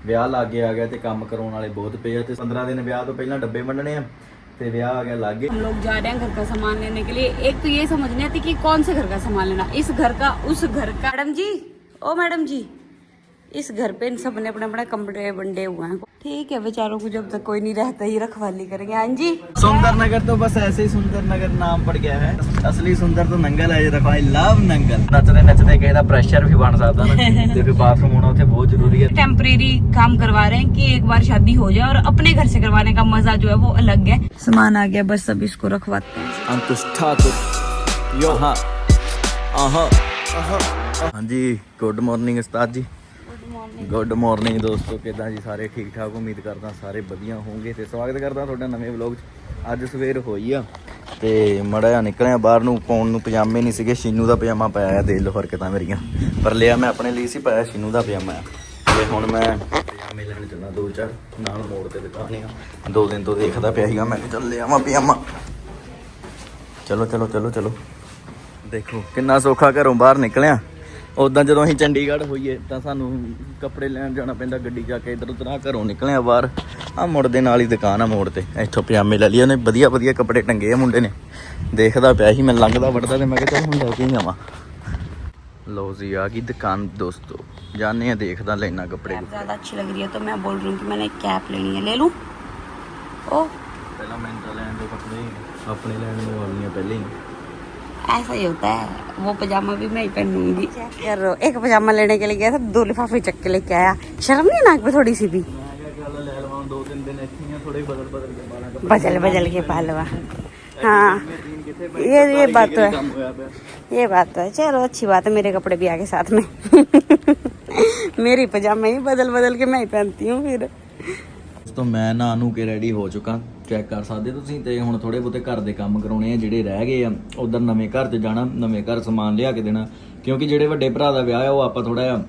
ਵਿਆਹ ਲਾਗੇ ਆ ਗਿਆ ਤੇ ਕੰਮ ਕਰਾਉਣ ਵਾਲੇ ਬਹੁਤ ਪਏ ਆ ਤੇ 15 ਦਿਨ ਵਿਆਹ ਤੋਂ ਪਹਿਲਾਂ डब्बे वंडने आ ते विआह आ गया लागे। हम लोग जा रहे हैं घर का सामान लेने के लिए। एक तो ये समझ नहीं आती कि कौन से घर का सामान लेना, इस घर का उस घर का। मैडम जी, ओ मैडम जी, इस घर पे इन सब ने अपने अपने कमरे बंटे हुए हैं। ठीक है, बेचारों को जब तक कोई नहीं रहता ही रखवाली करेंगे। हाँ जी, सुंदर नगर तो बस ऐसे ही सुंदर नगर नाम पड़ गया है, असली सुंदर तो नंगल है। देखो आई लव नंगल। नचते नचते कहीं प्रेशर भी बन सकता ना ते फिर बाथरूम होना उसे बहुत जरूरी है। टेम्परेरी काम करवा रहे हैं कि एक बार शादी हो जाए और अपने घर से करवाने का मजा जो है वो अलग है। सामान आ गया, बस अब इसको रखवाते हैं। अंकुश ठाकुर यो हाँ हाँ जी, गुड मॉर्निंग उस्ताद जी। गुड मॉर्निंग दोस्तों, किदा जी सारे ठीक ठाक? उम्मीद करदा सारे वधिया होंगे ते स्वागत करदा तुहाडा नਵੇਂ व्लॉग च। अज सवेर होई आ ते मड़ा जिहा निकलिया बाहर नूं, पाउण नूं पजामे नहीं सीगे। शीनू दा पजामा पाया, देख लो हरकतां मेरियां, पर लिया मैं अपने लिए सी पाया, शीनू दा पजामा ते हुण मैं पजामे लैण चला। 2-4 नाल मोड़ ते दुकान आ, 2 दिन तो देखदा पिया सीगा, मैं चल ले आवां पजामा। चलो चलो चलो चलो, देखो किन्ना सौखा घरों बाहर निकलिया। उदा जो अं चंडीगढ़ होईए तो सानू कपड़े लैन जाना पैंदा, गड्डी जाके इधर उधर घरों निकले बाहर। आ मुड़दे नाल ही दुकान आ मोड़ ते, इत्थों पजामे ले लिए उन्हें, वधिया वधिया कपड़े टंगे आ मुंडे ने। देखदा पिया ही, मैं लंघदा वड़दा ते मैं कहा चल हुण लैके ही आवां। लो जी आ गई दुकान दोस्तों, जाने देखदा लेना कपड़े। ज़्यादा अच्छी लग रही है तो मैं बोल रही हूँ कि मैंने कैप लेनी है, ले लूँ। ओ पहला मैंने तो लैन दे कपड़े, अपने लैन में वालियां पहले ही। ऐसा ही होता है, वो पजामा भी मैं ही पहनूंगी। यार एक पजामा लेने के लिए गया था, 2 लिफाफे चक के लेके आया। शर्म नहीं नाक पे थोड़ी सी भी? बदल बदल के पालवा। हाँ ये बात तो है, ये बात तो है। चलो अच्छी बात है, मेरे कपड़े भी आगे साथ में। मेरी पजामे ही बदल बदल के मैं ही पहनती हूँ फिर। तो मैं नहा नू के रेडी हो चुका, चैक कर सकते तुसीं। ते हुण थोड़े बहुते घर दे काम कराउणे आ ਜਿਹੜੇ ਰਹਿ ਗਏ ਆ। उधर नवें घर 'ਚ जाना, नवें घर समान लिया के देना, क्योंकि ਜਿਹੜੇ ਵੱਡੇ ਭਰਾ ਦਾ ਵਿਆਹ ਆ ਉਹ ਆਪਾਂ ਥੋੜਾ ਜਿਹਾ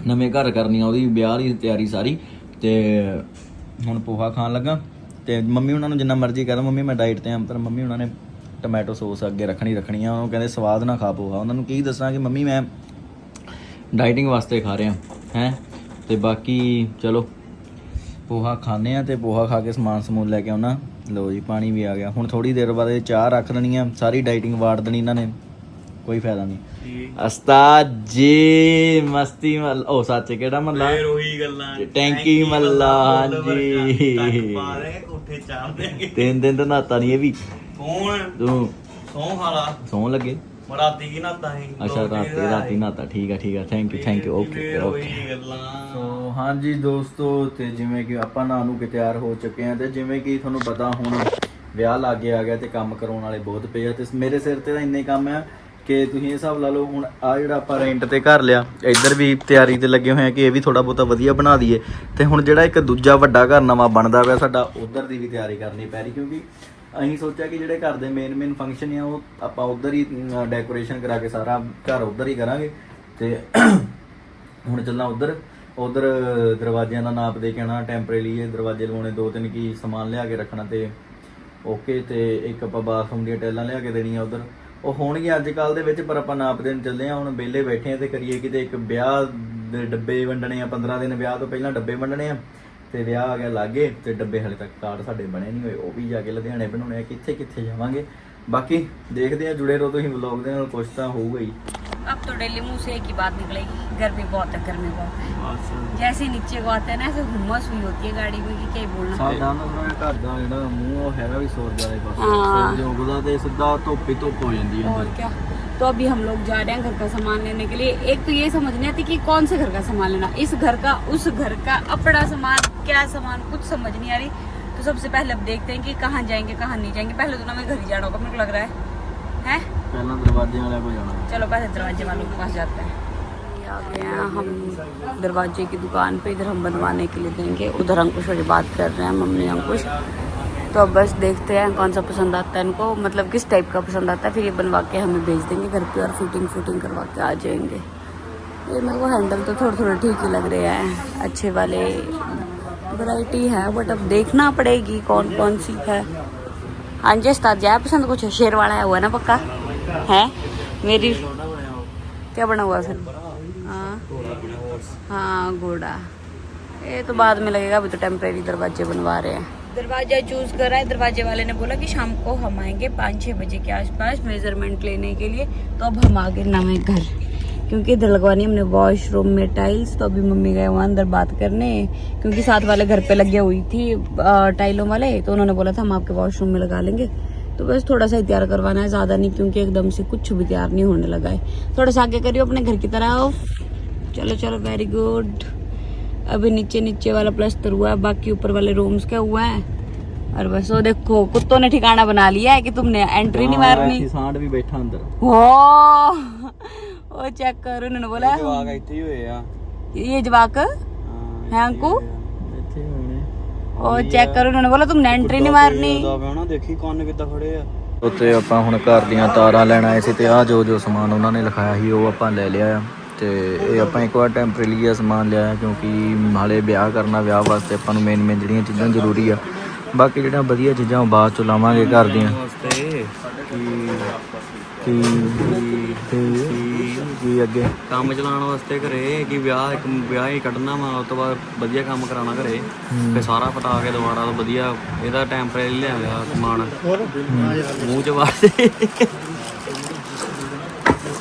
ਨਵੇਂ ਘਰ ਕਰਨੀ ਆ, ਉਹਦੀ ਵਿਆਹ ਦੀ ਤਿਆਰੀ ਸਾਰੀ। ਤੇ ਹੁਣ ਪੋਹਾ ਖਾਣ ਲੱਗਾ ਤੇ ਮੰਮੀ ਉਹਨਾਂ ਨੂੰ ਜਿੰਨਾ ਮਰਜ਼ੀ ਕਹਿ ਦੋ ਮੰਮੀ ਮੈਂ ਡਾਈਟ ਤੇ ਆ, ਪਰ ਮੰਮੀ ਉਹਨਾਂ ਨੇ ਟੋਮੈਟੋ ਸੌਸ ਅੱਗੇ ਰੱਖਣੀ ਆ। ਉਹ ਕਹਿੰਦੇ ਸਵਾਦ ਨਾ ਖਾ ਪੋਹਾ। ਉਹਨਾਂ ਨੂੰ ਕੀ ਦੱਸਾਂ ਕਿ ਮੰਮੀ ਮੈਂ ਡਾਈਟਿੰਗ ਵਾਸਤੇ ਖਾ ਰਿਹਾ ਹੈ। ਤੇ ਬਾਕੀ ਚਲੋ पोहा खाने आ, ते पोहा खा के समान समून लैके आना। लो जी पानी भी आ गया। हुण थोड़ी देर बाद चाह रख देनी है, सारी डाइटिंग वाड़ देनी इन्होंने, कोई फायदा नहीं। उस्ताद जी मस्ती मल ओ सच केड़ा मल्ला टैंकी मल्ला। हाँ जी 3 दिन तो नहाता नहीं, ये भी तू सौ लगे राती की नहाता है। अच्छा राती नहाता, ठीक है थैंक यू ओके ओके। सो हाँ जी दोस्तों, ਤੇ ਜਿਵੇਂ ਕਿ ਆਪਾਂ ਨਹਾ ਨੂੰ ਕੇ ਤਿਆਰ ਹੋ ਚੁੱਕੇ ਹਾਂ ਤੇ ਜਿਵੇਂ ਕਿ ਤੁਹਾਨੂੰ ਪਤਾ ਹੁਣ ਵਿਆਹ ਲਾਗੇ ਆ ਗਿਆ ਤੇ ਕੰਮ ਕਰਾਉਣ ਵਾਲੇ ਬਹੁਤ ਪਏ ਆ ਤੇ ਮੇਰੇ ਸਿਰ ਤੇ ਤਾਂ ਇੰਨੇ ਕੰਮ ਆ ਕਿ ਤੁਸੀਂ ਇਹ ਹਿਸਾਬ ਲਾ ਲਓ। ਹੁਣ ਆ ਜਿਹੜਾ ਆਪਾਂ ਰੈਂਟ ਤੇ ਘਰ ਲਿਆ, ਇੱਧਰ ਵੀ ਤਿਆਰੀ ਤੇ ਲੱਗੇ ਹੋਏ ਆ ਕਿ ਇਹ ਵੀ ਥੋੜਾ ਬਹੁਤਾ ਵਧੀਆ ਬਣਾ ਦਈਏ। ਤੇ ਹੁਣ ਜਿਹੜਾ ਇੱਕ ਦੂਜਾ ਵੱਡਾ ਘਰ ਨਵਾਂ ਬਣਦਾ ਪਿਆ ਸਾਡਾ, ਉਧਰ ਦੀ ਵੀ ਤਿਆਰੀ ਕਰਨੀ ਪੈ ਰਹੀ, ਕਿਉਂਕਿ ਅਸੀਂ ਸੋਚਿਆ ਕਿ ਜਿਹੜੇ ਘਰ ਦੇ ਮੇਨ ਫੰਕਸ਼ਨ ਆ ਉਹ ਆਪਾਂ ਉਧਰ ਹੀ ਡੈਕੋਰੇਸ਼ਨ ਕਰਾ ਕੇ ਸਾਰਾ ਘਰ ਉਧਰ ਹੀ ਕਰਾਂਗੇ। ਤੇ ਹੁਣ ਚੱਲਣਾ ਉਧਰ ਦਰਵਾਜ਼ਿਆਂ ਦਾ ਨਾਪ ਦੇ ਕੇ ਆਉਣਾ, ਟੈਂਪਰੇਰੀ ਇਹ ਦਰਵਾਜ਼ੇ ਲਵਾਉਣੇ, 2-3 ਕੀ ਸਮਾਨ ਲਿਆ ਕੇ ਰੱਖਣਾ ਤੇ ਓਕੇ। ਤੇ ਇੱਕ ਆਪਾਂ ਬਾਥਰੂਮ ਦੀਆਂ ਟੈਲਾਂ ਲਿਆ ਕੇ ਦੇਣੀਆਂ ਉਧਰ, ਉਹ ਹੋਣਗੀਆਂ ਅੱਜ ਕੱਲ੍ਹ ਦੇ ਵਿੱਚ, ਪਰ ਆਪਾਂ ਨਾਪ ਦੇਣ ਚੱਲੇ ਹਾਂ। ਹੁਣ ਵਿਹਲੇ ਬੈਠੇ ਆ ਤੇ ਕਰੀਏ ਕਿਤੇ ਇੱਕ ਵਿਆਹ ਦੇ ਡੱਬੇ ਵੰਡਣੇ ਆ। 15 ਦਿਨ ਵਿਆਹ ਤੋਂ ਪਹਿਲਾਂ ਡੱਬੇ ਵੰਡਣੇ ਆ ਤੇ ਵਿਆਹ ਆ ਗਿਆ ਲਾਗੇ ਤੇ ਡੱਬੇ ਹਲੇ ਤੱਕ ਕਾਰਡ ਸਾਡੇ ਬਣੇ ਨਹੀਂ ਹੋਏ, ਉਹ ਵੀ ਜਾ ਕੇ ਲੁਧਿਆਣੇ ਬਣਾਉਣੇ ਆ। ਕਿੱਥੇ ਜਾਵਾਂਗੇ, ਬਾਕੀ ਦੇਖਦੇ ਆ। जुड़े रहो ਤੁਸੀਂ ਵਲੌਗ ਦੇ ਨਾਲ, ਕੁਛ ਤਾਂ ਹੋਊਗਾ ਹੀ। अब तो डेली मुंह से एक ही बात निकलेगी, गर्मी बहुत है, गर्मी बहुत है। जैसे नीचे को आते हैं ना, ऐसे हुम्मस हुई होती है गाड़ी में कि क्या ही बोलना। ਸਾਡਾ ਨਾ ਥੋੜਾ ਘਰ ਦਾ ਜਿਹੜਾ ਮੂੰਹ ਉਹ ਹੈਗਾ ਵੀ ਸੂਰਜ ਵਾਲੇ ਪਾਸੇ, हाँ। ਸੂਰਜ ਉਗਦਾ ਤੇ ਸਿੱਧਾ ਧੁੱਪ ਹੋ ਜਾਂਦੀ ਹੈ और ਅੰਦਰ। क्या। तो अभी हम लोग जा रहे हैं घर का सामान लेने के लिए। एक तो ये समझ नहीं आती कि कौन से घर का सामान लेना, इस घर का उस घर का, अपना सामान क्या सामान, कुछ समझ नहीं आ रही। तो सबसे पहले अब देखते हैं कि कहाँ जाएंगे कहाँ नहीं जाएंगे। पहले तो ना हमें घर ही जाना होगा, मेरे को लग रहा है। ਪਹਿਲਾਂ ਦਰਵਾਜ਼ੇ ਵਾਲਿਆਂ ਕੋਲ ਜਾਣਾ। चलो पहले दरवाजे वालों के पास जाते हैं। आ गए हैं हम दरवाजे की दुकान पे, इधर हम बनवाने के लिए देंगे, उधर अंकुश वाली बात कर रहे हैं मम्मी अंकुश। तो अब बस देखते हैं कौन सा पसंद आता है इनको, मतलब किस टाइप का पसंद आता है, फिर ये बनवा के हमें भेज देंगे घर पे और फिटिंग करवा के आ जाएंगे। ये मेरे को हैंडल तो थोड़े ठीक ही लग रहे हैं, अच्छे वाले वैरायटी है, बट अब देखना पड़ेगी कौन सी है। हाँ जी उस्ताद जी पसंद कुछ शेर वाला है, हुआ ना पक्का है मेरी। क्या बना हुआ फिर? हाँ घोड़ा, ये तो बाद में लगेगा, अभी तो टेम्परेरी दरवाजे बनवा रहे हैं। दरवाजा चूज करा है, दरवाजे वाले ने बोला कि शाम को हम आएंगे 5-6 बजे के आसपास मेजरमेंट लेने के लिए। तो अब हम आ गए नवे घर, क्योंकि इधर लगवानी हमने वॉशरूम में टाइल्स। तो अभी मम्मी गए वहाँ अंदर बात करने, क्योंकि साथ वाले घर पे लगे हुई थी टाइलों वाले, तो उन्होंने बोला था हम आपके वॉशरूम में लगा लेंगे। तो बस थोड़ा सा ही तैयार करवाना है, ज़्यादा नहीं, क्योंकि एकदम से कुछ भी तैयार नहीं होने लगा है। थोड़ा सा आगे करियो अपने घर की तरफ। चलो चलो, वेरी गुड। अभी नीचे वाला प्लास्टर हुआ है, बाकी ऊपर वाले रूम्स क्या हुआ है। और बस वो देखो कुत्तों ने ठिकाना बना लिया है कि तुमने एंट्री नहीं मारनी। सांड भी बैठा अंदर। ओ चेक करो, उन्होंने बोला जवाक ਇੱਥੇ ਹੀ ਹੋਏ ਆ। ये जवाक है अंकु। ओ चेक करो, उन्होंने बोला तुमने एंट्री नहीं मारनी। ਦੇਖੀ ਕੰਨ ਕਿੱਦਾਂ ਖੜੇ ਆ। ਉੱਤੇ ਆਪਾਂ ਹੁਣ ਘਰ ਦੀਆਂ ਤਾਰਾਂ ਲੈਣ ਆਏ ਸੀ ਤੇ ਆ ਜੋ ਸਮਾਨ ਉਹਨਾਂ ਨੇ ਲਿਖਾਇਆ ਸੀ ਉਹ ਆਪਾਂ ਲੈ ਲਿਆ ਆ। ਤੇ ਇਹ ਆਪਾਂ ਇੱਕ ਵਾਰ ਟੈਂਪਰੇਰੀ ਸਮਾਨ ਲਿਆ ਕਿਉਂਕਿ ਹਾਲੇ ਵਿਆਹ ਕਰਨਾ, ਵਿਆਹ ਵਾਸਤੇ ਆਪਾਂ ਨੂੰ ਮੇਨ ਜਿਹੜੀਆਂ ਚੀਜ਼ਾਂ ਜ਼ਰੂਰੀ ਆ। ਬਾਕੀ ਜਿਹੜੀਆਂ ਵਧੀਆ ਚੀਜ਼ਾਂ ਉਹ ਬਾਅਦ 'ਚ ਲਾਵਾਂਗੇ ਘਰ ਦੀਆਂ। ਕੀ ਅੱਗੇ ਕੰਮ ਚਲਾਉਣ ਵਾਸਤੇ ਘਰੇ ਕਿ ਵਿਆਹ ਹੀ ਕੱਢਣਾ ਵਾ, ਉਸ ਤੋਂ ਬਾਅਦ ਵਧੀਆ ਕੰਮ ਕਰਾਉਣਾ ਘਰੇ, ਫਿਰ ਸਾਰਾ ਪਟਾ ਕੇ ਦੁਬਾਰਾ ਤੋਂ ਵਧੀਆ ਇਹਦਾ ਟੈਂਪਰੇਰੀ ਲਿਆ ਗਿਆ ਸਮਾਨ ਮੂੰਹ 'ਚ ਵਾਸਤੇ।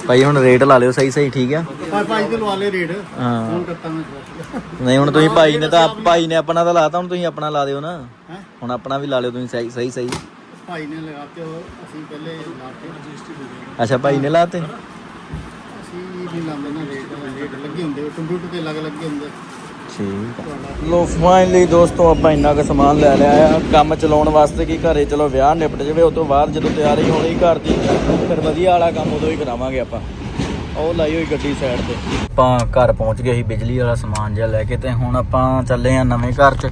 ਭਾਈ ਹੁਣ ਰੇਟ ਲਾ ਲਿਓ ਸਹੀ ਠੀਕ ਆ ਭਾਈ ਤੇ ਲਵਾ ਲੈ ਰੇਟ। ਹਾਂ ਨਹੀਂ ਹੁਣ ਤੁਸੀਂ ਭਾਈ ਨੇ ਆਪਣਾ ਤਾਂ ਲਾਤਾ, ਹੁਣ ਤੁਸੀਂ ਆਪਣਾ ਲਾ ਦਿਓ ਨਾ। ਹੁਣ ਆਪਣਾ ਵੀ ਲਾ ਲਿਓ ਤੁਸੀਂ ਸਹੀ। ਭਾਈ ਨੇ ਲਗਾਤੇ ਹੋ, ਅਸੀਂ ਪਹਿਲੇ ਲਾਤੇ। ਅੱਛਾ ਭਾਈ ਨੇ ਲਾਤੇ, ਅਸੀਂ ਨਹੀਂ ਲਾਉਂਦੇ ਨਾ, ਰੇਟ ਲੱਗੇ ਹੁੰਦੇ ਕੰਪਿਊਟਰ ਤੇ ਲੱਗੇ ਹੁੰਦੇ। ਠੀਕ ਆ। ਲੋ ਫਾਈਨਲੀ ਦੋਸਤੋ ਆਪਾਂ ਇੰਨਾ ਕੁ ਸਮਾਨ ਲੈ ਲਿਆ ਆ ਕੰਮ ਚਲਾਉਣ ਵਾਸਤੇ ਕਿ ਘਰੇ ਚਲੋ ਵਿਆਹ ਨਿਪਟ ਜਾਵੇ, ਉਸ ਤੋਂ ਬਾਅਦ ਜਦੋਂ ਤਿਆਰੀ ਹੋਣੀ ਘਰ ਦੀ ਫਿਰ ਵਧੀਆ ਵਾਲਾ ਕੰਮ ਉਦੋਂ ਹੀ ਕਰਾਵਾਂਗੇ ਆਪਾਂ। ਉਹ ਲਾਈ ਹੋਈ ਗੱਡੀ ਸਾਈਡ ਤੇ। ਆਪਾਂ ਘਰ ਪਹੁੰਚ ਗਏ ਸੀ ਬਿਜਲੀ ਵਾਲਾ ਸਮਾਨ ਜਿਹਾ ਲੈ ਕੇ, ਤੇ ਹੁਣ ਆਪਾਂ ਚੱਲੇ ਆ ਨਵੇਂ ਘਰ 'ਚ,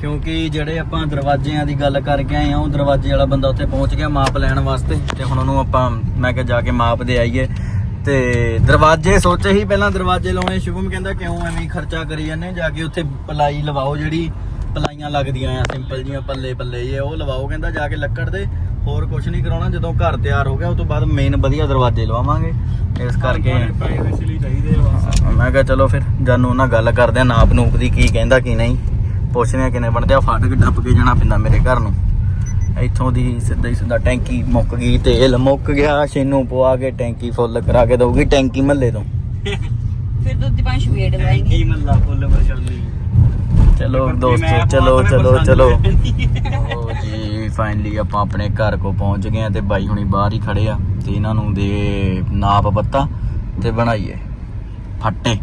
ਕਿਉਂਕਿ ਜਿਹੜੇ ਆਪਾਂ ਦਰਵਾਜ਼ਿਆਂ ਦੀ ਗੱਲ ਕਰਕੇ ਆਏ ਆ ਉਹ ਦਰਵਾਜ਼ੇ ਵਾਲਾ ਬੰਦਾ ਉੱਥੇ ਪਹੁੰਚ ਗਿਆ ਮਾਪ ਲੈਣ ਵਾਸਤੇ। ਤੇ ਹੁਣ ਉਹਨੂੰ ਆਪਾਂ ਮੈਂ ਕਿਹਾ ਜਾ ਕੇ ਮਾਪ ਦੇ ਆਈਏ। ਤੇ ਦਰਵਾਜ਼ੇ ਸੋਚੇ ਹੀ ਪਹਿਲਾਂ ਦਰਵਾਜ਼ੇ ਲਾਉਣੇ, ਸ਼ੁਭਮ ਕਹਿੰਦਾ ਕਿਉਂ ਐਵੇਂ ਖਰਚਾ ਕਰੀ ਜਾਂਦੇ, ਜਾ ਕੇ ਉੱਥੇ ਪਲਾਈ ਲਵਾਓ, ਜਿਹੜੀ ਪਲਾਈਆਂ ਲੱਗਦੀਆਂ ਆ ਸਿੰਪਲ ਜੀਆਂ ਪੱਲੇ ਜੇ ਉਹ ਲਵਾਓ, ਕਹਿੰਦਾ ਜਾ ਕੇ ਲੱਕੜ ਦੇ, ਹੋਰ ਕੁਝ ਨਹੀਂ ਕਰਾਉਣਾ। ਜਦੋਂ ਘਰ ਤਿਆਰ ਹੋ ਗਿਆ ਉਹ ਤੋਂ ਬਾਅਦ ਮੇਨ ਵਧੀਆ ਦਰਵਾਜ਼ੇ ਲਵਾਵਾਂਗੇ। ਇਸ ਕਰਕੇ ਮੈਂ ਕਿਹਾ ਚਲੋ ਫਿਰ ਜਾਨੂੰ ਉਹਨਾਂ ਗੱਲ ਕਰਦੇ ਆ ਨਾਪ ਨੂਪ ਦੀ, ਕੀ ਕਹਿੰਦਾ ਕੀ ਨਹੀਂ, ਪੁੱਛਦੇ ਆ ਕਿੰਨੇ ਬਣਦੇ ਆ। ਫਾਟਕ ਟੱਪ ਕੇ ਜਾਣਾ ਪੈਂਦਾ ਮੇਰੇ ਘਰ ਨੂੰ, ਇੱਥੋਂ ਦੀ ਸਿੱਧਾ ਟੈਂਕੀ ਮੁੱਕ ਗਈ, ਤੇਲ ਮੁੱਕ ਗਿਆ, ਛੇਨੂੰ ਪਵਾ ਕੇ ਟੈਂਕੀ ਫੁੱਲ ਕਰਾ ਕੇ ਦਊਗੀ ਟੈਂਕੀ ਮਹੱਲੇ ਤੋਂ। ਫਿਰ ਦੁੱਧ ਦੀ 5 ਵੇਟ ਲਾਏਂਗੇ ਕੀ ਮਹੱਲਾ ਫੁੱਲ ਪਰੇਸ਼ਾਨੀ। ਚਲੋ ਦੋਸਤੋ ਚਲੋ ਉਹ ਜੀ ਫਾਈਨਲੀ ਆਪਾਂ ਆਪਣੇ ਘਰ ਕੋ ਪਹੁੰਚ ਗਏ ਆ ਤੇ ਬਾਈ ਹੁਣੀ ਬਾਹਰ ਹੀ ਖੜੇ ਆ ਤੇ ਇਹਨਾਂ ਨੂੰ ਦੇ ਨਾਪ ਪੱਤਾ ਤੇ ਬਣਾਈਏ ਫੱਟੇ।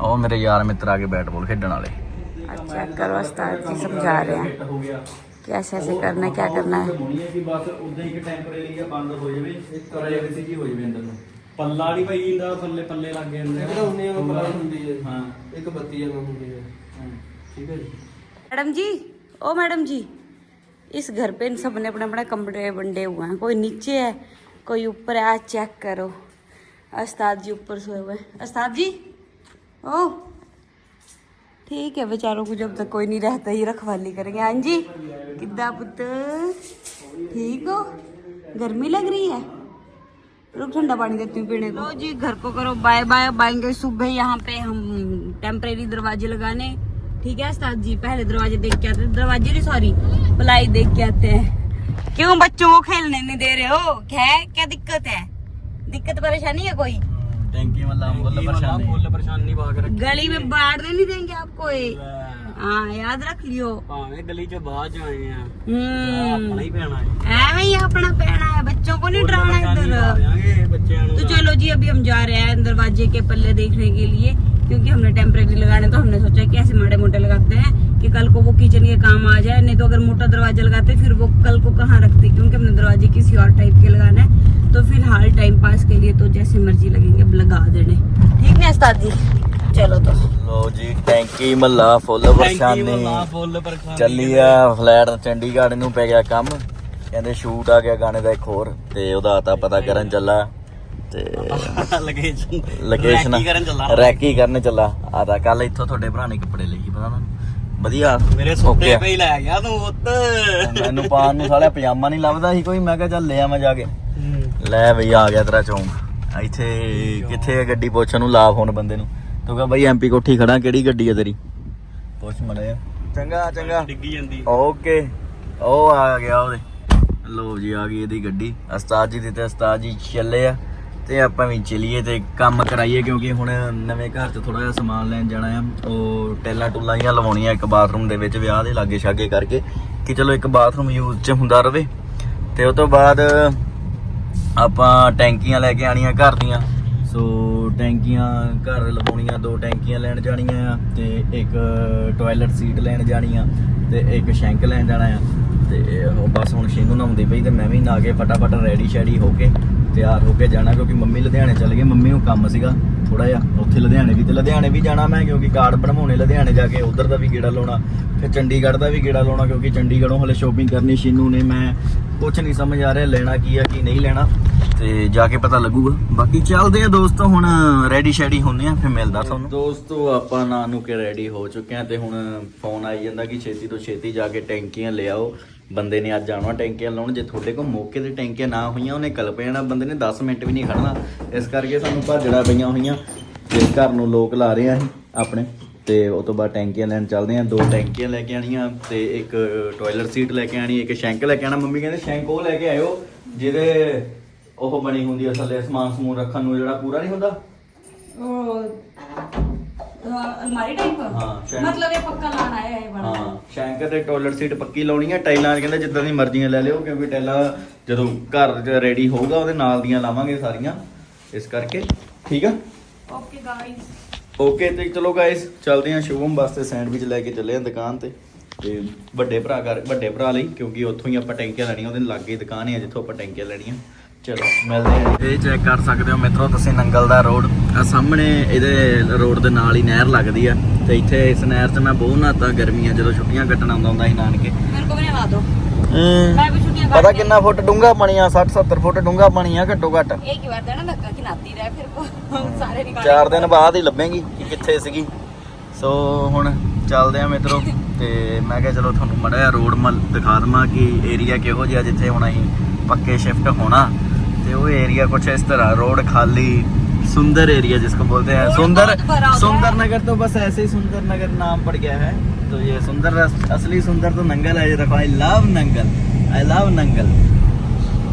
ਉਹ ਮੇਰੇ ਯਾਰ ਮਿੱਤਰ ਆ ਕੇ ਬੈਟ ਬਾਲ ਖੇਡਣ ਵਾਲੇ। अच्छा करो, उस्ताद जी समझा रहे हैं कि ऐसे करना है, क्या करना है। ਬਸ ਉਦਾਂ ਹੀ ਕਿ ਟੈਂਪਰੇਰੀ ਜਿਹਾ ਬੰਦ ਹੋ ਜਾਵੇ, ਇੱਕ ਤਰ੍ਹਾਂ ਜਿਹਾ ਕਿਸੇ ਕੀ ਹੋ ਜਾਵੇ ਅੰਦਰ ਨੂੰ। ਪੱਲਾ ਨਹੀਂ ਪਈ ਜਾਂਦਾ, ਪੱਲੇ ਲੱਗ ਜਾਂਦੇ ਇੱਕ ਤਾਂ ਉਹਨੇ ਬੜਾ ਹੁੰਦੀ ਹੈ, ਹਾਂ ਇੱਕ 32 ਐਮ ਹੁੰਦੀ ਹੈ। ਠੀਕ ਹੈ ਜੀ। मैडम जी, ओ मैडम जी, इस घर पे इन सब ने अपने अपने कमरे बंटे हुए हैं, कोई नीचे है कोई ऊपर है। आज चेक करो, उस्ताद जी ऊपर सोए हुए हैं। उस्ताद जी ओ ठीक है, बेचारों को जब तक कोई नहीं रहता ही रखवाली करेंगे। हाँ जी किद्दा पुत्र, ठीक हो? गर्मी लग रही है? रुक ठंडा पानी देती हूँ पीने को। जी घर को करो बाय बाय, आएंगे सुबह यहाँ पे हम टेम्परेरी दरवाजे लगाने। ठीक है उस्ताद जी, पहले दरवाजे देख के आते हैं, दरवाजे नहीं सॉरी प्लाई देख के आते हैं। क्यों बच्चों को खेलने नहीं दे रहे हो? क्या दिक्कत है? दिक्कत परेशानी है कोई? टैंकी मतलब ਫੁੱਲ ਪਰੇਸ਼ਾਨੀ ਪਾ ਕੇ ਰੱਖੀ। गली में बाढ़ने नहीं देंगे आपको ये। हाँ याद रख लियो। ਭਾਵੇਂ ਗਲੀ ਚ ਬਾਅਦ ਚ ਆਏ ਆ, ਆਪਣਾ ਹੀ ਪੈਣਾ ਹੈ। ऐਵੇਂ ही अपना पहना है, बच्चों को नहीं डराना इधर। ਬੱਚਿਆਂ ਨੂੰ तो चलो जी अभी हम जा रहे हैं दरवाजे के पल्ले देखने के लिए, क्योंकि हमने टेम्परेरी लगाने, तो हमने सोचा कि ऐसे मोटे मोटे लगाते हैं कि कल को वो किचन के काम आ जाए। नहीं तो अगर मोटा दरवाजा लगाते फिर वो कल को कहाँ रखते, क्योंकि हमने दरवाजे किसी और टाइप के लगाना है। तो फिलहाल टाइम पास के लिए तो जैसे मर्जी लगेंगे अब लगा देने। ठीक है उस्ताद जी, चलो तो ਲੋ ਜੀ ਟੈਂਕੀ ਮਹੱਲਾ ਫੁੱਲ ਪਰੇਸ਼ਾਨੀ ਫੁੱਲ ਪਰੇਸ਼ਾਨੀ ਚੱਲੀ ਆ। ਫਲੈਟ ਚੰਡੀਗੜ੍ਹ ਨੂੰ ਪੈ ਗਿਆ ਕੰਮ, ਕਹਿੰਦੇ ਸ਼ੂਟ ਆ ਗਿਆ ਗਾਣੇ ਦਾ ਇੱਕ ਹੋਰ, ਤੇ ਉਹਦਾ ਤਾਂ ਪਤਾ ਕਰਨ ਚੱਲਾ ਤੇ ਲੋਕੇਸ਼ਨ ਰੈਕੀ ਕਰਨ ਚੱਲਾ। ਆ ਤਾਂ ਕੱਲ ਇੱਥੋਂ ਤੁਹਾਡੇ ਭਰਾ ਨੇ ਕੱਪੜੇ ਲਈ ਪਤਾ ਨਾ ਵਧੀਆ ਮੇਰੇ ਸੁੱਤੇ ਪਈ ਲੈ ਗਿਆ ਤੂੰ ਉੱਤ। ਮੈਨੂੰ ਪਾਣ ਨੂੰ ਸਾਲਿਆ ਪਜਾਮਾ ਨਹੀਂ ਲੱਭਦਾ ਸੀ ਕੋਈ, ਮੈਂ ਕਿਹਾ ਚੱਲ ਲੈ ਆਵਾਂ ਜਾ ਕੇ। ਲੈ ਬਈ ਆ ਗਿਆ ਤੇਰਾ ਚੌਂਕ। ਇੱਥੇ ਕਿੱਥੇ ਗੱਡੀ ਪੁੱਛਣ ਨੂੰ ਲਾ ਫੋਨ ਬੰਦੇ ਨੂੰ, ਤੂੰ ਕਹ ਬਈ ਐਮਪੀ ਕੋਠੀ ਖੜਾ, ਕਿਹੜੀ ਗੱਡੀ ਹੈ ਤੇਰੀ? ਪੁੱਛ ਮੜਿਆ। ਚੰਗਾ ਚੰਗਾ ਡਿੱਗੀ ਜਾਂਦੀ। ਓਕੇ ਉਹ ਆ ਗਿਆ ਉਹਦੇ। ਲੋ ਜੀ ਆ ਗਈ ਇਹਦੀ ਗੱਡੀ ਉਸਤਾਦ ਜੀ ਦੀ ਤੇ ਉਸਤਾਦ ਜੀ ਚੱਲੇ ਆ ਤੇ ਆਪਾਂ ਵੀ ਚਲੀਏ ਤੇ ਕੰਮ ਕਰਾਈਏ ਕਿਉਂਕਿ ਹੁਣ ਨਵੇਂ ਘਰ 'ਚ ਥੋੜਾ ਜਿਹਾ ਸਮਾਨ ਲੈਣ ਜਾਣਾ ਆ। ਉਹ ਟੈਲਾਂ ਟੂਲਾਂ ਜਿਹੀਆਂ ਲਵਾਉਣੀਆਂ ਇੱਕ ਬਾਥਰੂਮ ਦੇ ਵਿੱਚ ਵਿਆਹ ਦੇ ਲਾਗੇ ਛਾਗੇ ਕਰਕੇ ਕਿ ਚਲੋ ਇੱਕ ਬਾਥਰੂਮ ਯੂਜ਼ 'ਚ ਹੁੰਦਾ ਰਵੇ। ਤੇ ਉਹ ਤੋਂ ਬਾਅਦ ਆਪਾਂ ਟੈਂਕੀਆਂ ਲੈ ਕੇ ਆਣੀਆਂ ਘਰ ਦੀਆਂ। ਸੋ ਟੈਂਕੀਆਂ ਘਰ ਲਵਾਉਣੀਆਂ, 2 ਟੈਂਕੀਆਂ ਲੈਣ ਜਾਣੀਆਂ ਆ ਤੇ ਇੱਕ ਟਾਇਲਟ ਸੀਟ ਲੈਣ ਜਾਣੀ ਆ ਤੇ ਇੱਕ ਸ਼ੈਂਕ ਲੈਣ ਜਾਣਾ ਆ। ਤੇ ਉਹ ਬਸ ਹੁਣ ਸ਼ੀਨੂ ਨਹਾਉਂਦੀ ਪਈ ਤੇ ਮੈਂ ਵੀ ਨਹਾ ਕੇ ਫਟਾਫਟ ਰੈਡੀ ਸ਼ੈਡੀ ਹੋ ਕੇ ਤਿਆਰ ਹੋ ਕੇ ਜਾਣਾ ਕਿਉਂਕਿ ਮੰਮੀ ਲੁਧਿਆਣੇ ਚਲੇ ਗਏ। ਮੰਮੀ ਨੂੰ ਕੰਮ ਸੀਗਾ ਥੋੜਾ ਜਿਹਾ ਉੱਥੇ ਲੁਧਿਆਣੇ ਵੀ ਜਾਣਾ ਮੈਂ ਕਿਉਂਕਿ ਕਾਰਡ ਬਣਵਾਉਣੇ ਲੁਧਿਆਣੇ ਜਾ ਕੇ, ਉਧਰ ਦਾ ਵੀ ਗੇੜਾ ਲਾਉਣਾ, ਫਿਰ ਚੰਡੀਗੜ੍ਹ ਦਾ ਵੀ ਗੇੜਾ ਲਾਉਣਾ ਕਿਉਂਕਿ ਚੰਡੀਗੜ੍ਹੋਂ ਹਲੇ ਸ਼ੋਪਿੰਗ ਕਰਨੀ ਸ਼ੀਨੂ ਨੇ। ਮੈਂ ਕੁਛ ਨਹੀਂ ਸਮਝ ਆ ਰਿਹਾ ਲੈਣਾ ਕੀ ਆ ਕੀ ਨਹੀਂ ਲੈਣਾ ਤੇ ਜਾ ਕੇ ਪਤਾ ਲੱਗੂਗਾ। ਬਾਕੀ ਚੱਲਦੇ ਆ ਦੋਸਤੋ, ਹੁਣ ਰੈਡੀ ਸ਼ੈਡੀ ਹੁੰਦੇ ਆ ਫਿਰ ਮਿਲਦਾ ਤੁਹਾਨੂੰ। ਦੋਸਤੋ ਆਪਾਂ ਨਾ ਨੂੰ ਕੇ ਰੈਡੀ ਹੋ ਚੁੱਕੇ ਆ ਤੇ ਹੁਣ ਫੋਨ ਆਈ ਜਾਂਦਾ ਕਿ ਛੇਤੀ ਤੋਂ ਛੇਤੀ ਜਾ ਕੇ ਟੈਂਕੀਆਂ ਲਿਆਓ। ਬੰਦੇ ਨੇ ਅੱਜ ਆਉਣਾ ਟੈਂਕੀਆਂ ਲਾਉਣ। ਜੇ ਤੁਹਾਡੇ ਕੋਲ ਮੌਕੇ ਤੇ ਟੈਂਕੀਆਂ ਨਾ ਹੋਈਆਂ ਉਹਨੇ ਕਲਪ ਜਾਣਾ, ਬੰਦੇ ਨੇ 10 ਮਿੰਟ ਵੀ ਨਹੀਂ ਖੜਨਾ। ਇਸ ਕਰਕੇ ਸਾਨੂੰ ਭਾਜੜਾ ਪਈਆਂ ਹੋਈਆਂ ਤੇ ਘਰ ਨੂੰ ਲੋਕ ਲਾ ਰਹੇ ਆ ਅਸੀਂ ਆਪਣੇ। ਤੇ ਉਹ ਤੋਂ ਬਾਅਦ ਟੈਂਕੀਆਂ ਲੈਣ ਚੱਲਦੇ ਆ। 2 ਟੈਂਕੀਆਂ ਲੈ ਕੇ ਆਣੀਆਂ ਤੇ ਇੱਕ ਟਾਇਲਟ ਸੀਟ ਲੈ ਕੇ ਆਣੀ, ਇੱਕ ਸ਼ੈਂਕ ਲੈ ਕੇ ਆਣਾ। ਮੰਮੀ ਕਹਿੰਦੇ ਸ਼ੈਂਕ ਉਹ ਲੈ ਕੇ ਆਇਓ ਜਿਹਦੇ ਉਹ ਬਣੀ ਹੁੰਦੀ ਆ ਥੱਲੇ ਸਮਾਨ ਸਮੂਨ ਰੱਖਣ ਨੂੰ, ਜਿਹੜਾ ਪੂਰਾ ਨਹੀਂ ਹੁੰਦਾ अलमारी टाइप का हाँ, मतलब ये पक्का लाना है ये बड़ा। ਹਾਂ ਸ਼ੈਂਕ ਤੇ ਟਾਇਲਟ ਸੀਟ ਪੱਕੀ ਲਾਉਣੀ ਆ। ਟਾਈਲਾਂ ਕਹਿੰਦੇ ਜਿੱਦਾਂ ਦੀ ਮਰਜ਼ੀਆਂ ਲੈ ਲਿਓ ਕਿਉਂਕਿ ਟਾਈਲਾਂ ਜਦੋਂ ਘਰ 'ਚ ਰੈਡੀ ਹੋਊਗਾ ਉਹਦੇ ਨਾਲ ਦੀਆਂ ਲਾਵਾਂਗੇ ਸਾਰੀਆਂ, ਇਸ ਕਰਕੇ ਠੀਕ ਆ। ओके गाइस ਓਕੇ ਤੇ ਚਲੋ ਗਾਇਸ ਚੱਲਦੇ ਆ ਸ਼ੁਭਮ ਵਾਸਤੇ ਸੈਂਡਵਿਚ ਲੈ ਕੇ ਚੱਲੇ ਆ ਦੁਕਾਨ ਤੇ ਵੱਡੇ ਭਰਾ ਲਈ ਕਿਉਂਕਿ ਉੱਥੋਂ ਹੀ ਆਪਾਂ ਟੈਂਕੀਆਂ ਲੈਣੀਆਂ, ਉਹਦੇ ਲਾਗੇ ਦੁਕਾਨ ਹੈ ਜਿੱਥੋਂ ਆਪਾਂ ਟੈਂਕੀਆਂ ਲੈਣੀਆਂ। ਚਲੋ ਮਿਲਦੇ ਆ। ਇਹ ਚੈੱਕ ਕਰ ਸਕਦੇ ਹੋ ਮਿੱਤਰੋ ਤੁਸੀਂ ਨੰਗਲ ਦਾ ਰੋਡ। ਆ ਸਾਹਮਣੇ ਇਹਦੇ ਰੋਡ ਦੇ ਨਾਲ ਹੀ ਨਹਿਰ ਲੱਗਦੀ ਆ ਤੇ ਇੱਥੇ ਇਸ ਨਹਿਰ 'ਚ ਮੈਂ ਬਹੁਤ ਨਹਾਤਾ ਗਰਮੀਆਂ ਜਦੋਂ ਛੁੱਟੀਆਂ ਕੱਟਣ ਆਉਂਦਾ ਹੁੰਦਾ ਸੀ ਨਾਨਕੇ। मेरे को भी नहला दो, मैं भी छुट्टियां ਪਤਾ काटने- ਕਿੰਨਾ ਫੁੱਟ ਡੂੰਘਾ ਪਾਣੀ ਆ? 60-70 ਫੁੱਟ ਡੂੰਘਾ ਪਾਣੀ ਆ ਘੱਟੋ ਘੱਟ। एक ही बार देना धक्का कि नाती रहे फिर को सारे निकाल 4 ਦਿਨ ਬਾਅਦ ਹੀ ਲੱਭेगी ਕਿ ਕਿੱਥੇ ਸੀਗੀ। ਸੋ ਹੁਣ ਚੱਲਦੇ ਆ ਮਿੱਤਰੋ ਤੇ ਮੈਂ ਕਿਹਾ ਚਲੋ ਤੁਹਾਨੂੰ ਮੜਾ ਜਿਹਾ ਰੋਡ ਮਲ ਦਿਖਾ ਦਵਾਂ ਕਿ ਏਰੀਆ ਕਿਹੋ ਜਿਹਾ ਜਿੱਥੇ ਹੁਣ ਅਸੀਂ ਪੱਕੇ ਸ਼ਿਫਟ ਹੋਣਾ। ਤੇ ਉਹ एरिया कुछ इस तरह, रोड खाली, सुंदर एरिया जिसको बोलते हैं सुंदर नगर। तो बस ऐसे ही सुंदर नगर नाम पड़ गया है। तो ये सुंदर असली सुंदर तो नंगल है। ये देखो I love Nangal, I love Nangal.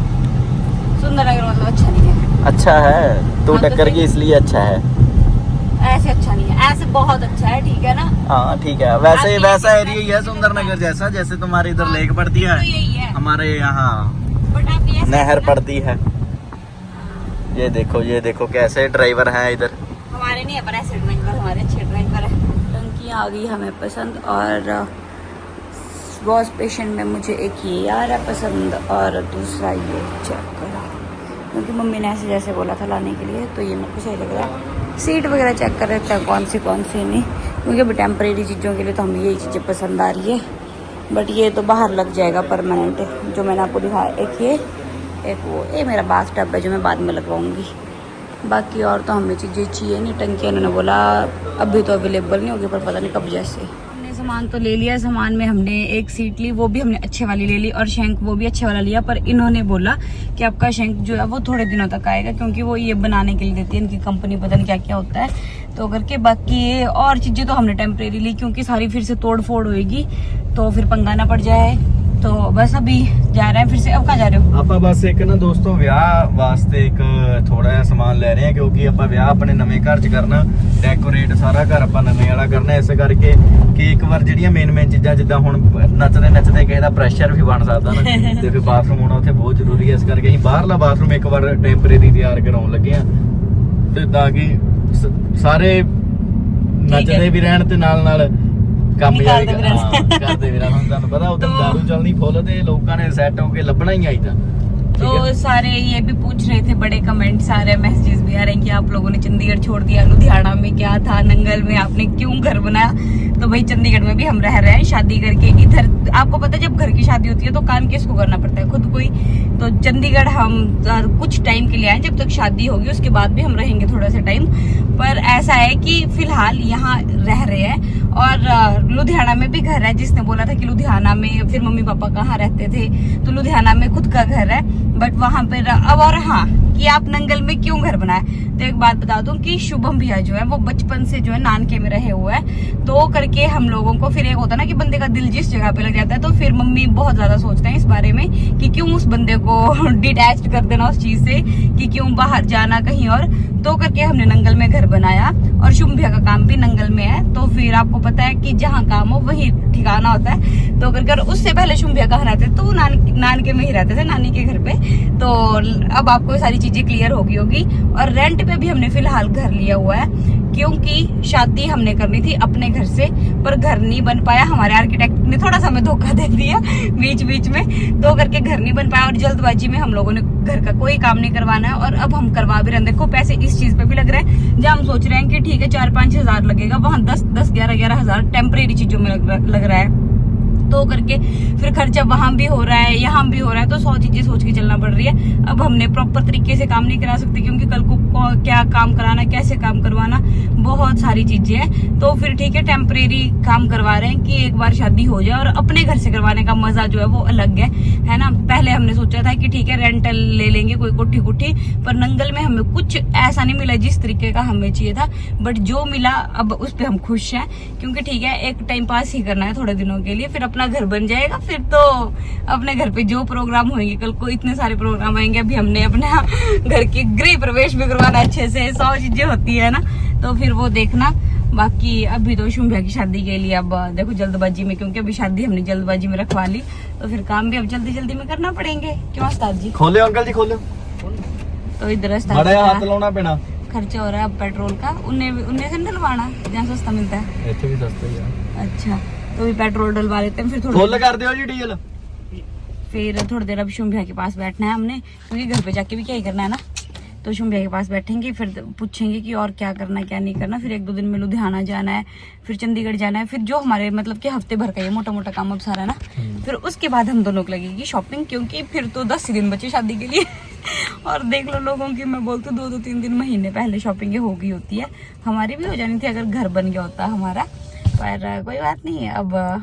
सुंदर नगर मतलब अच्छा नहीं है। अच्छा है तो हाँ, तो टक्कर की इसलिए अच्छा है। ऐसे अच्छा नहीं है, ऐसे बहुत अच्छा है, ठीक है ना। हाँ ठीक है, वैसे आप वैसा ये एरिया ही है सुंदर नगर जैसा, जैसे तुम्हारे इधर लेक पड़ती है तो यही है, हमारे यहाँ बट आप ये नहर पड़ती है। ये देखो कैसे ड्राइवर हैं इधर। हमारे नहीं है पर ऐसे ड्राइवर, हमारे अच्छे ड्राइवर है। टंकी आ गई हमें पसंद और वॉश पेशेंट में मुझे एक ये आ रहा है पसंद और दूसरा ये चेक करा क्योंकि मम्मी ने ऐसे जैसे बोला था लाने के लिए तो ये मेरे को सही लग रहा है। सीट वगैरह चेक कर रहे थे कौन सी नहीं, क्योंकि अभी टेम्परेरी चीज़ों के लिए तो हमें यही चीज़ें पसंद आ रही है। बट ये तो बाहर लग जाएगा परमानेंट, जो मैंने आपको दिखाया। एक ये, एक वो, ये मेरा बाथ टब है जो मैं बाद में लगवाऊंगी। बाकी और तो हमें चीज़ें चाहिए नहीं। टंकी उन्होंने बोला अभी तो अवेलेबल नहीं होगी पर पता नहीं कब जैसे। हमने सामान तो ले लिया, सामान में हमने एक सीट ली, वो भी हमने अच्छे वाली ले ली, और शैंक वो भी अच्छे वाला लिया। पर इन्होंने बोला कि आपका शैंक जो है वो थोड़े दिनों तक आएगा क्योंकि वो ये बनाने के लिए देती है, इनकी कंपनी पता नहीं क्या क्या होता है तो करके। बाकी ये और चीज़ें तो हमने टेम्परेरी ली क्योंकि सारी फिर से तोड़ फोड़ होएगी तो फिर पंगा ना पड़ जाए। तो बस अभी जा रहे हैं फिर से। अब कहाँ जा रहे हो? ਆਪਾਂ ਬਸ ਇੱਕ ਨਾ ਦੋਸਤੋ ਵਿਆਹ ਵਾਸਤੇ ਇੱਕ ਥੋੜਾ ਜਿਹਾ ਸਮਾਨ ਲੈ ਰਹੇ ਹਾਂ ਕਿਉਂਕਿ ਆਪਾਂ ਵਿਆਹ ਆਪਣੇ ਨਵੇਂ ਘਰ 'ਚ ਕਰਨਾ, ਡੈਕੋਰੇਟ ਸਾਰਾ ਘਰ ਆਪਾਂ ਨਵੇਂ ਵਾਲਾ ਕਰਨਾ। ਇਸ ਕਰਕੇ ਕਿ ਇੱਕ ਵਾਰ ਜਿਹੜੀਆਂ ਮੇਨ ਚੀਜ਼ਾਂ ਜਿੱਦਾਂ ਹੁਣ ਨੱਚਦੇ ਕਿਸੇ ਦਾ ਪ੍ਰੈਸ਼ਰ ਵੀ ਬਣ ਸਕਦਾ ਨਾ ਤੇ ਫਿਰ ਬਾਥਰੂਮ ਹੋਣਾ ਉੱਥੇ ਬਹੁਤ ਜ਼ਰੂਰੀ ਹੈ। ਇਸ ਕਰਕੇ ਅਸੀਂ ਬਾਹਰਲਾ ਬਾਥਰੂਮ ਇੱਕ ਵਾਰ ਟੈਂਪਰੇਰੀ ਤਿਆਰ ਕਰਾਉਣ ਲੱਗੇ ਆ ਤੇ ਤਾਂ ਕਿ ਸਾਰੇ ਨੱਚਦੇ ਵੀ ਰਹਿਣ ਤੇ ਨਾਲ ਕੰਮ ਕਰਦੇ ਵੀ ਰਹਿਣ। ਤੁਹਾਨੂੰ ਪਤਾ ਉਧਰ ਦਾਰੂ ਚੱਲਣੀ ਫੁੱਲ ਤੇ ਲੋਕਾਂ ਨੇ ਸੈੱਟ ਹੋ ਕੇ ਲੱਭਣਾ ਹੀ ਆਈ ਤਾਂ। तो सारे ये भी पूछ रहे थे, बड़े कमेंट सारे मैसेजेस भी आ रहे हैं कि आप लोगों ने चंडीगढ़ छोड़ दिया, लुधियाना में क्या था, नंगल में आपने क्यों घर बनाया। तो भाई चंडीगढ़ में भी हम रह रहे हैं शादी करके। इधर आपको पता है जब घर की शादी होती है तो काम किसको करना पड़ता है, खुद को ही। तो चंडीगढ़ हम कुछ टाइम के लिए आए, जब तक शादी होगी उसके बाद भी हम रहेंगे थोड़ा सा टाइम। पर ऐसा है कि फिलहाल यहाँ रह रहे हैं और लुधियाना में भी घर है। जिसने बोला था कि लुधियाना में फिर मम्मी पापा कहाँ रहते थे, तो लुधियाना में खुद का घर है, बट वहां पर अब। और हाँ, कि आप नंगल में क्यों घर बनाए, तो एक बात बता दूं कि शुभम भैया जो है वो बचपन से जो है नानके में रहे हुए हैं, तो कि हम लोगों को फिर एक होता है ना कि बंदे का दिल जिस जगह पे लग जाता है, तो फिर मम्मी बहुत ज्यादा सोचते हैं इस बारे में कि क्यों उस बंदे को डिटैच कर देना उस चीज से, कि क्यों बाहर जाना कहीं और। तो करके हमने नंगल में घर बनाया, और शुभम भैया का काम भी नंगल में है, तो फिर आपको पता है कि जहाँ काम हो वही ठिकाना होता है। तो करके उससे पहले शुभम भैया कहाँ रहते, तो नानके में ही रहते थे, नानी के घर पे। तो अब आपको सारी चीजें क्लियर होगी। और रेंट पे भी हमने फिलहाल घर लिया हुआ है, क्योंकि शादी हमने करनी थी अपने घर से, पर घर नहीं बन पाया। हमारे आर्किटेक्ट ने थोड़ा सा हमें धोखा दे दिया बीच में, तो करके घर नहीं बन पाया। और जल्दबाजी में हम लोगों ने घर का कोई काम नहीं करवाना है, और अब हम करवा भी रहे हैं। देखो पैसे इस चीज पे भी लग रहे हैं, जहाँ हम सोच रहे हैं कि ठीक है 4-5 हजार लगेगा, वहाँ 10-11 हजार टेम्परेरी चीजों में लग रहा है। तो करके फिर खर्चा वहां भी हो रहा है, यहाँ भी हो रहा है, तो 100 चीजें सोच के चलना पड़ रही है। अब हमने प्रॉपर तरीके से काम नहीं करा सकते, क्योंकि कल को क्या काम कराना, कैसे काम करवाना, बहुत सारी चीजें हैं। तो फिर ठीक है टेम्परेरी काम करवा रहे हैं कि एक बार शादी हो जाए, और अपने घर से करवाने का मजा जो है वो अलग है ना। पहले हमने सोचा था कि ठीक है रेंटल ले लेंगे कोई कोठी, पर नंगल में हमें कुछ ऐसा नहीं मिला जिस तरीके का हमें चाहिए था, बट जो मिला अब उस पर हम खुश हैं। क्योंकि ठीक है एक टाइम पास ही करना है थोड़े दिनों के लिए, फिर अपना घर बन जाएगा, फिर तो अपने घर पे जो प्रोग्राम होंगे, कल को इतने सारे प्रोग्राम आएंगे। अभी हमने अपना घर के गृह प्रवेश भी करवाना अच्छे से, 100 चीजें होती है ना, तो फिर वो देखना। बाकी अभी तो शुभम भैया की शादी के लिए अब देखो जल्दबाजी में, क्योंकि अभी शादी हमने जल्दबाजी में रखवा ली, तो फिर काम भी अब जल्दी में करना पड़ेंगे। क्यों उस्ताद जी? खोले अंकल जी खोले, तो इधर हाथ लाना पेना, खर्चा हो रहा है अब पेट्रोल का। उन्हें से डलवाना जहाँ सस्ता मिलता है, इत्थे भी सस्ता ही है। अच्छा, तो भी पेट्रोल डलवा लेते हैं, फिर फुल कर दियो जी डीजल। फिर थोड़ी देर अब शुभम भैया के पास बैठना है हमने, क्योंकि घर पे जाके भी क्या ही करना है ना। तो शुभम भैया के पास बैठेंगे, फिर पूछेंगे कि और क्या करना है क्या नहीं करना। फिर 1-2 दिन में लुधियाना जाना है, फिर चंडीगढ़ जाना है, फिर जो हमारे मतलब कि हफ्ते भर का ये मोटा काम अब सारा ना। फिर उसके बाद हम दोनों को लगेगी शॉपिंग, क्योंकि फिर तो 10 ही दिन बचे शादी के लिए। और देख लो लोगों की, मैं बोलती हूँ 2-3 दिन महीने पहले शॉपिंग हो गई होती है। हमारी भी हो जानी थी अगर घर बन गया होता हमारा, पर कोई बात नहीं है, अब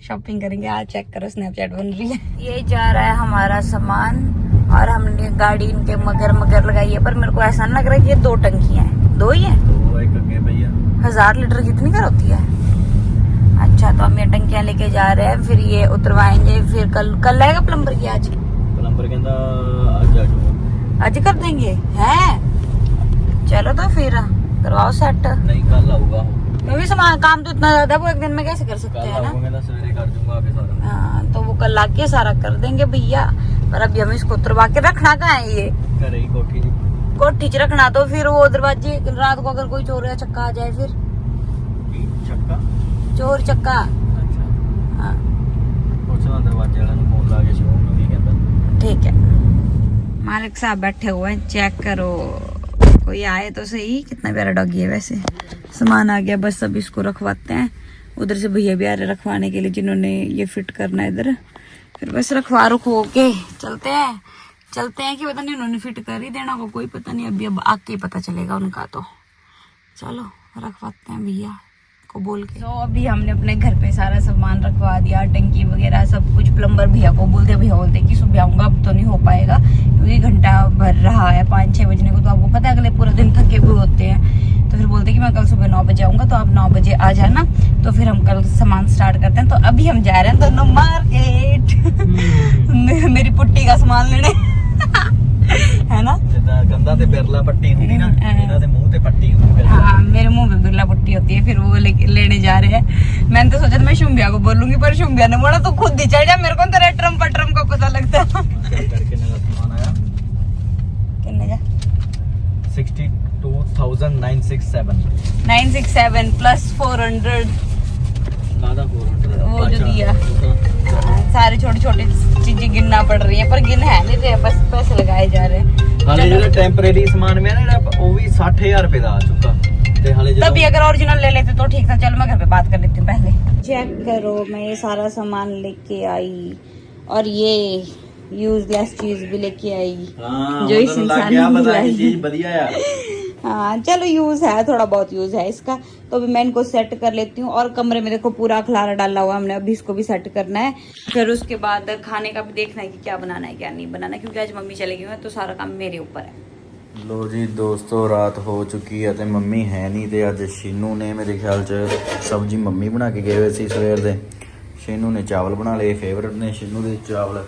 शॉपिंग करेंगे। आज चेक करो स्नैपचैट बन रही है। ये जा रहा है हमारा सामान, और हमने गाड़ी इनके मगर लगाई है, पर मेरे को ऐसा लग रहा है कि ये 2 टंकियां हैं, 2 ही है। 1000 लीटर कितनी कर होती है? अच्छा, तो हम ये टंकियां लेके जा रहे हैं, फिर ये उतरवाएंगे। फिर कल आएगा प्लम्बर की? आज प्लम्बर कहता आज कर देंगे हैं। चलो तो फिर करवाओ सेट। नहीं कल आऊंगा, क्योंकि सामान काम तो इतना ज्यादा वो एक दिन में कैसे कर सकते हैं ना। सवेरे कर दूंगा आगे सारा। हाँ, तो वो कल आके सारा कर देंगे भैया, पर अभी हम इसको उतरवा के रखना कहाँ है? ये घर ही कोठी च रखना, तो फिर वो दरवाजे रात को अगर कोई चोर या चक्का आ जाए, फिर चक्का चोर चक्का। अच्छा, हाँ पूछना दरवाजे वाला ਨੂੰ फोन ला के शो ਕੀ ਕਹਿੰਦਾ। ठीक है, मालिक साहब बैठे हुए हैं, चेक करो कोई आए तो सही। कितना प्यारा डॉगी है वैसे। सामान आ गया, बस अब इसको रखवाते हैं। उधर से भैया भी आ रहे रखवाने के लिए, जिन्होंने ये फिट करना है इधर। फिर बस रखवा रुखो के चलते हैं कि पता नहीं उन्होंने फिट कर ही देना को, कोई पता नहीं। अभी अब आके पता चलेगा उनका, तो चलो रखवाते हैं भैया को बोल के। तो अभी हमने अपने घर पे सारा सामान रखवा दिया, टंकी वगैरह सब कुछ। प्लम्बर भैया को बोलते, भैया बोलते कि सुबह आऊंगा, अब तो नहीं हो पाएगा, क्योंकि घंटा भर रहा है 5-6 बजने को। तो आपको पता है अगले पूरे दिन थके हुए होते हैं, तो फिर बोलते कि मैं कल सुबह 9 बजे आऊंगा, तो आप 9 बजे आ जाना। तो फिर हम कल सामान स्टार्ट करते हैं। तो अभी हम जा रहे हैं दोनों मार्केट मेरी पुट्टी का सामान लेने है ना। कंधा ते बिरला पट्टी होती ना, इन्हां दे मुंह ते पट्टी होती है। हाँ, मेरे मुंह पे बिरला पट्टी होती है, फिर वो लेने जा रहे हैं। मैंने तो सोचा था मैं शुम्बिया को बोलूंगी, पर शुम्बिया ने बोला तो खुद ही चल जा, मेरे को तेरा ट्रम पट्रम का पता लगता है। करके ना सामान आया कितने जा? 62,967 967 प्लस 400 कादा 400 वो जो दिया। सारी छोटी चीजें गिनना पड़ रही है, पर गिन है नहीं रहे, बस पैसे लगाए जा रहे हैं। हाले जो टेम्परेरी सामान में ना वो भी 60,000 रुपए का आ चुका। ते हाले तभी अगर ओरिजिनल ले लेते तो ठीक था। चलो मैं घर पे बात कर लेती हूँ पहले। चेक करो, मैं ये सारा सामान लेके आई, और ये यूजलेस चीज भी लेके आएगी हाँ जो इस लग इंसान गया ने पता है लाई। चीज बढ़िया है। हाँ चलो यूज है, थोड़ा बहुत यूज है इसका। तो अभी मैं इनको सेट कर लेती हूँ। और कमरे में देखो पूरा खलारा डाला हुआ है हमने, अभी इसको भी सेट करना है। फिर उसके बाद खाने का भी देखना है कि क्या बनाना है क्या नहीं बनाना है, क्योंकि आज मम्मी चले गई है तो सारा काम मेरे ऊपर है। लो जी दोस्तों, रात हो चुकी है ਤੇ ਮੰਮੀ ਹੈ ਨਹੀਂ ਤੇ ਅੱਜ ਸ਼ੀਨੂ ਨੇ ਮੇਰੇ ਖਿਆਲ ਚ ਸਬਜ਼ੀ ਮੰਮੀ ਬਣਾ ਕੇ ਗਏ ਹੋਏ ਸੀ ਸਵੇਰ ਦੇ। ਸ਼ੀਨੂ ਨੇ ਚਾਵਲ ਬਣਾ ਲਏ, ਫੇਵਰਟ ਨੇ ਸ਼ੀਨੂ ਦੇ ਚਾਵਲ।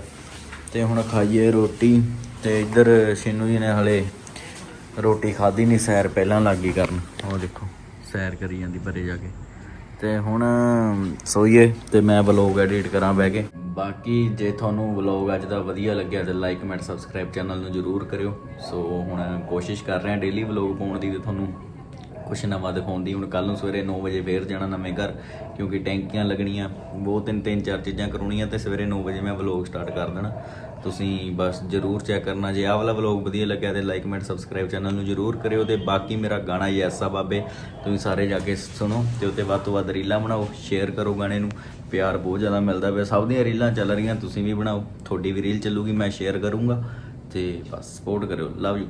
ਤੇ ਹੁਣ ਖਾਈਏ ਰੋਟੀ। ਤੇ ਇੱਧਰ ਸ਼ੀਨੂ ਜੀ ਨੇ ਹਲੇ ਰੋਟੀ ਖਾਧੀ ਨਹੀਂ, ਸੈਰ ਪਹਿਲਾਂ ਲੱਗ ਗਈ ਕਰਨ। ਉਹ ਦੇਖੋ ਸੈਰ ਕਰੀ ਜਾਂਦੀ ਪਰੇ ਜਾ ਕੇ। ਤੇ ਹੁਣ ਸੋਈਏ ਤੇ ਮੈਂ ਵਲੋਗ ਐਡਿਟ ਕਰਾਂ ਬਹਿ ਕੇ। ਬਾਕੀ ਜੇ ਤੁਹਾਨੂੰ ਵਲੋਗ ਅੱਜ ਦਾ ਵਧੀਆ ਲੱਗਿਆ ਤੇ ਲਾਈਕ ਕਮੈਂਟ ਸਬਸਕ੍ਰਾਈਬ ਚੈਨਲ ਨੂੰ ਜ਼ਰੂਰ ਕਰਿਓ। ਸੋ ਹੁਣ ਕੋਸ਼ਿਸ਼ ਕਰ ਰਹੇ ਹਾਂ ਡੇਲੀ ਵਲੋਗ ਪਾਉਣ ਦੀ ਤੇ ਤੁਹਾਨੂੰ ਕੁਛ ਨਵਾਂ ਦਿਖਾਉਣ ਦੀ। ਹੁਣ ਕੱਲ ਨੂੰ ਸਵੇਰੇ 9 ਵਜੇ ਫੇਰ ਜਾਣਾ ਨਵੇਂ ਘਰ, ਕਿਉਂਕਿ ਟੈਂਕੀਆਂ ਲੱਗਣੀਆਂ, ਬਹੁਤ ਤਿੰਨ ਚਾਰ ਚੀਜ਼ਾਂ ਕਰਾਉਣੀਆਂ ਤੇ ਸਵੇਰੇ 9 ਵਜੇ ਮੈਂ ਵਲੋਗ ਸਟਾਰਟ ਕਰ ਦੇਣਾ। ਤੁਸੀਂ ਬਸ ਜ਼ਰੂਰ ਚੈੱਕ ਕਰਨਾ। ਜੇ ਆਹ ਵਾਲਾ ਵਲੋਗ ਵਧੀਆ ਲੱਗਿਆ ਤੇ ਲਾਈਕ ਕਮੈਂਟ ਸਬਸਕ੍ਰਾਈਬ ਚੈਨਲ ਨੂੰ ਜ਼ਰੂਰ ਕਰਿਓ। ਤੇ ਬਾਕੀ ਮੇਰਾ ਗਾਣਾ ਯੈਸ ਆ ਬਾਬੇ ਤੁਸੀਂ ਸਾਰੇ ਜਾ ਕੇ ਸੁਣੋ ਤੇ ਉੱਤੇ ਵੱਧ ਤੋਂ ਵੱਧ ਰੀਲਾਂ ਬਣਾਓ, ਸ਼ੇਅਰ ਕਰੋ ਗਾਣੇ ਨੂੰ। ਪਿਆਰ ਬਹੁਤ ਜ਼ਿਆਦਾ ਮਿਲਦਾ ਪਿਆ, ਸਭ ਦੀਆਂ ਰੀਲਾਂ ਚੱਲ ਰਹੀਆਂ, ਤੁਸੀਂ ਵੀ ਬਣਾਓ, ਤੁਹਾਡੀ ਵੀ ਰੀਲ ਚੱਲੂਗੀ, ਮੈਂ ਸ਼ੇਅਰ ਕਰੂੰਗਾ ਤੇ ਬਸ ਸਪੋਰਟ ਕਰਿਓ। Love you.